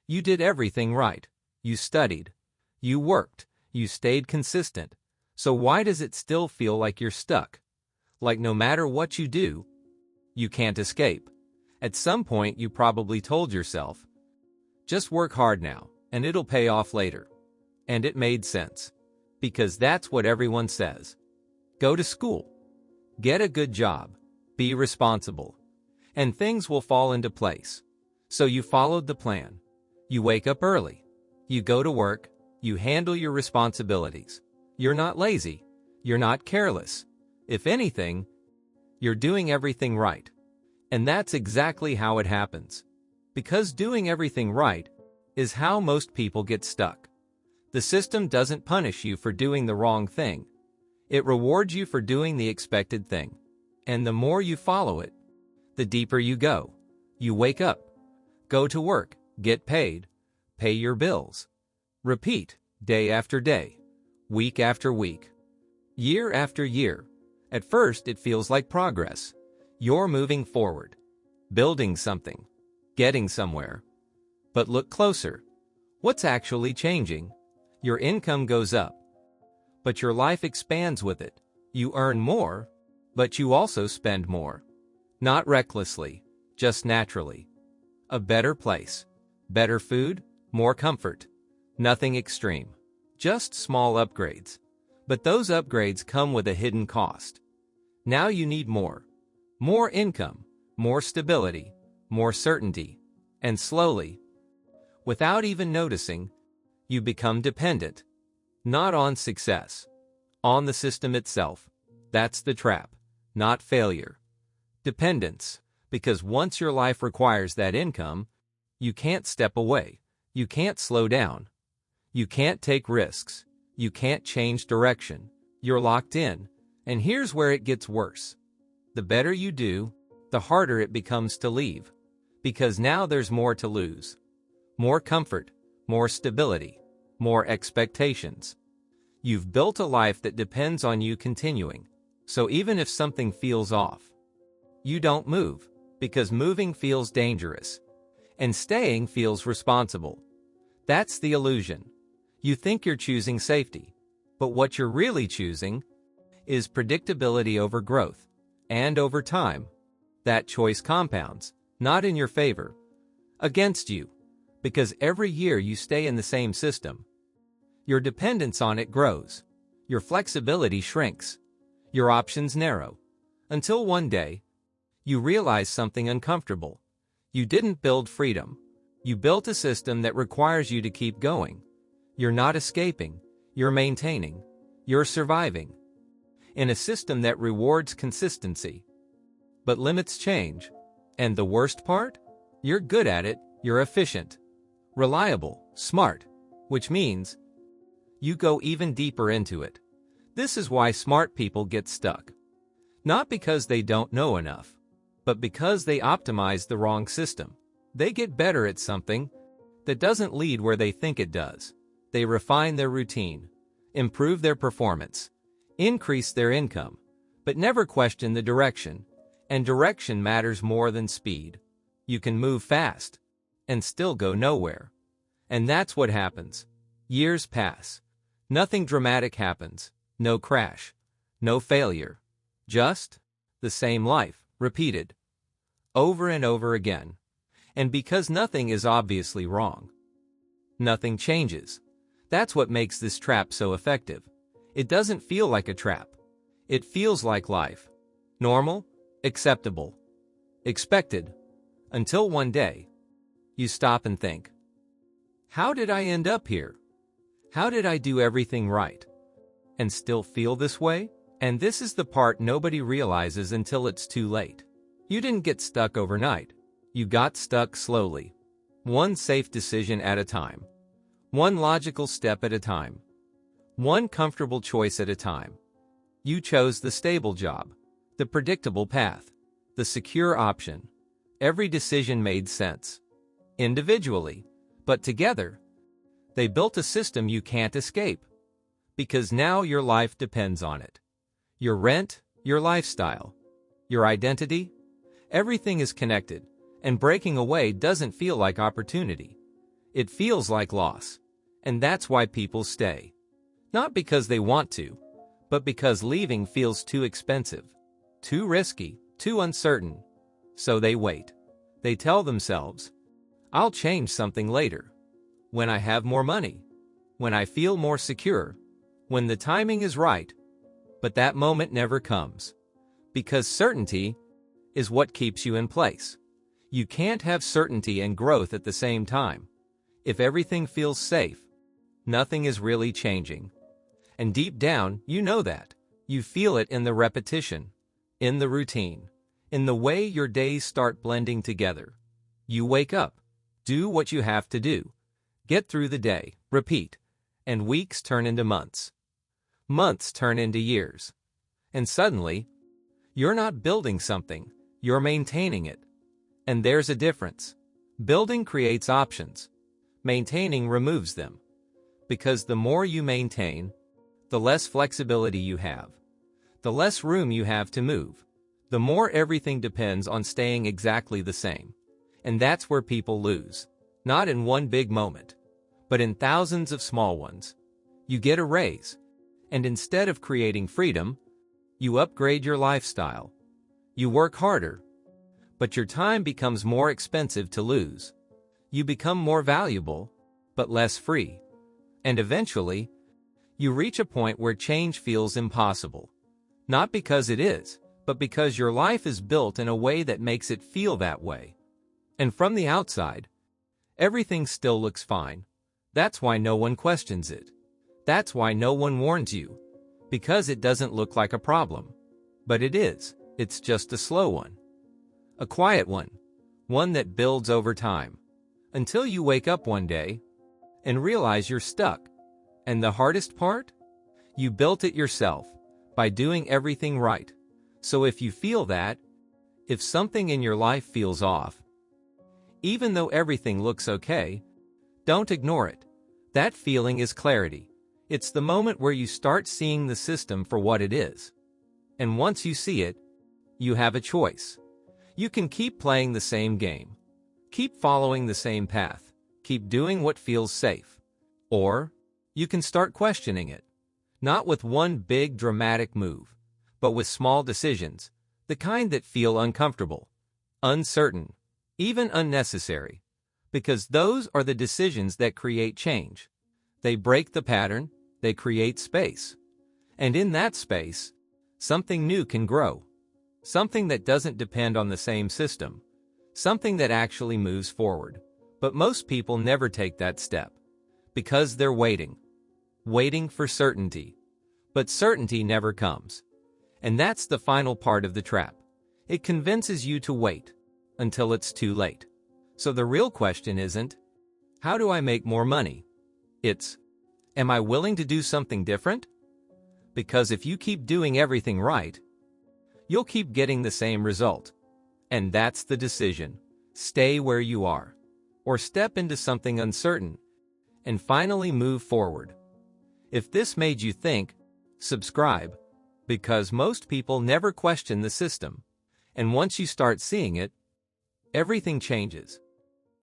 You did everything right. You studied. You worked. You stayed consistent. So why does it still feel like you're stuck? Like no matter what you do, you can't escape. At some point you probably told yourself, just work hard now, and it'll pay off later. And it made sense. Because that's what everyone says. Go to school. Get a good job. Be responsible. And things will fall into place. So you followed the plan. You wake up early. You go to work. You handle your responsibilities. You're not lazy. You're not careless. If anything, you're doing everything right. And that's exactly how it happens. Because doing everything right is how most people get stuck. The system doesn't punish you for doing the wrong thing. It rewards you for doing the expected thing. And the more you follow it, the deeper you go. You wake up, go to work, get paid, pay your bills. Repeat, day after day, week after week, year after year. At first it feels like progress. You're moving forward, building something, getting somewhere. But look closer. What's actually changing? Your income goes up, but your life expands with it. You earn more, but you also spend more. Not recklessly, just naturally. A better place, better food, more comfort. Nothing extreme, just small upgrades. But those upgrades come with a hidden cost. Now you need more. More income, more stability, more certainty. And slowly, without even noticing, you become dependent. Not on success, on the system itself. That's the trap, not failure. Dependence, because once your life requires that income, you can't step away. You can't slow down. You can't take risks. You can't change direction. You're locked in. And here's where it gets worse. The better you do, the harder it becomes to leave. Because now there's more to lose. More comfort, more stability, more expectations. You've built a life that depends on you continuing. So even if something feels off, you don't move, because moving feels dangerous. And staying feels responsible. That's the illusion. You think you're choosing safety, but what you're really choosing is predictability over growth. And over time, that choice compounds, not in your favor, against you, because every year you stay in the same system, your dependence on it grows, your flexibility shrinks, your options narrow, until one day, you realize something uncomfortable. You didn't build freedom. You built a system that requires you to keep going. You're not escaping. You're maintaining. You're surviving. In a system that rewards consistency, but limits change. And the worst part? You're good at it. You're efficient, reliable, smart, which means you go even deeper into it. This is why smart people get stuck. Not because they don't know enough, but because they optimize the wrong system. They get better at something that doesn't lead where they think it does. They refine their routine, improve their performance, increase their income, but never question the direction. And direction matters more than speed. You can move fast and still go nowhere. And that's what happens. Years pass. Nothing dramatic happens. No crash. No failure. Just the same life, repeated over and over again. And because nothing is obviously wrong, nothing changes. That's what makes this trap so effective. It doesn't feel like a trap. It feels like life. Normal, acceptable, expected, until one day, you stop and think, how did I end up here? How did I do everything right and still feel this way? And this is the part nobody realizes until it's too late. You didn't get stuck overnight. You got stuck slowly. One safe decision at a time. One logical step at a time. One comfortable choice at a time. You chose the stable job, the predictable path, the secure option. Every decision made sense. Individually, but together, they built a system you can't escape. Because now your life depends on it. Your rent, your lifestyle, your identity, everything is connected, and breaking away doesn't feel like opportunity. It feels like loss. And that's why people stay. Not because they want to, but because leaving feels too expensive, too risky, too uncertain. So they wait. They tell themselves, I'll change something later. When I have more money. When I feel more secure. When the timing is right. But that moment never comes. Because certainty is what keeps you in place. You can't have certainty and growth at the same time. If everything feels safe, nothing is really changing. And deep down, you know that. You feel it in the repetition, in the routine, in the way your days start blending together. You wake up, do what you have to do, get through the day, repeat, and weeks turn into months. Months turn into years. And suddenly, you're not building something, you're maintaining it. And there's a difference. Building creates options. Maintaining removes them. Because the more you maintain, the less flexibility you have. The less room you have to move. The more everything depends on staying exactly the same. And that's where people lose. Not in one big moment, but in thousands of small ones. You get a raise. And instead of creating freedom, you upgrade your lifestyle. You work harder. But your time becomes more expensive to lose. You become more valuable, but less free. And eventually, you reach a point where change feels impossible. Not because it is, but because your life is built in a way that makes it feel that way. And from the outside, everything still looks fine. That's why no one questions it. That's why no one warns you. Because it doesn't look like a problem. But it is. It's just a slow one. A quiet one. One that builds over time. Until you wake up one day and realize you're stuck. And the hardest part? You built it yourself by doing everything right. So if you feel that, if something in your life feels off, even though everything looks okay, don't ignore it. That feeling is clarity. It's the moment where you start seeing the system for what it is. And once you see it, you have a choice. You can keep playing the same game. Keep following the same path. Keep doing what feels safe. Or, you can start questioning it. Not with one big dramatic move, but with small decisions, the kind that feel uncomfortable, uncertain, even unnecessary. Because those are the decisions that create change. They break the pattern, they create space. And in that space, something new can grow. Something that doesn't depend on the same system. Something that actually moves forward. But most people never take that step. Because they're waiting. Waiting for certainty. But certainty never comes. And that's the final part of the trap. It convinces you to wait. Until it's too late. So the real question isn't, how do I make more money? It's, am I willing to do something different? Because if you keep doing everything right, you'll keep getting the same result. And that's the decision. Stay where you are. Or step into something uncertain. And finally move forward. If this made you think, subscribe. Because most people never question the system. And once you start seeing it, everything changes.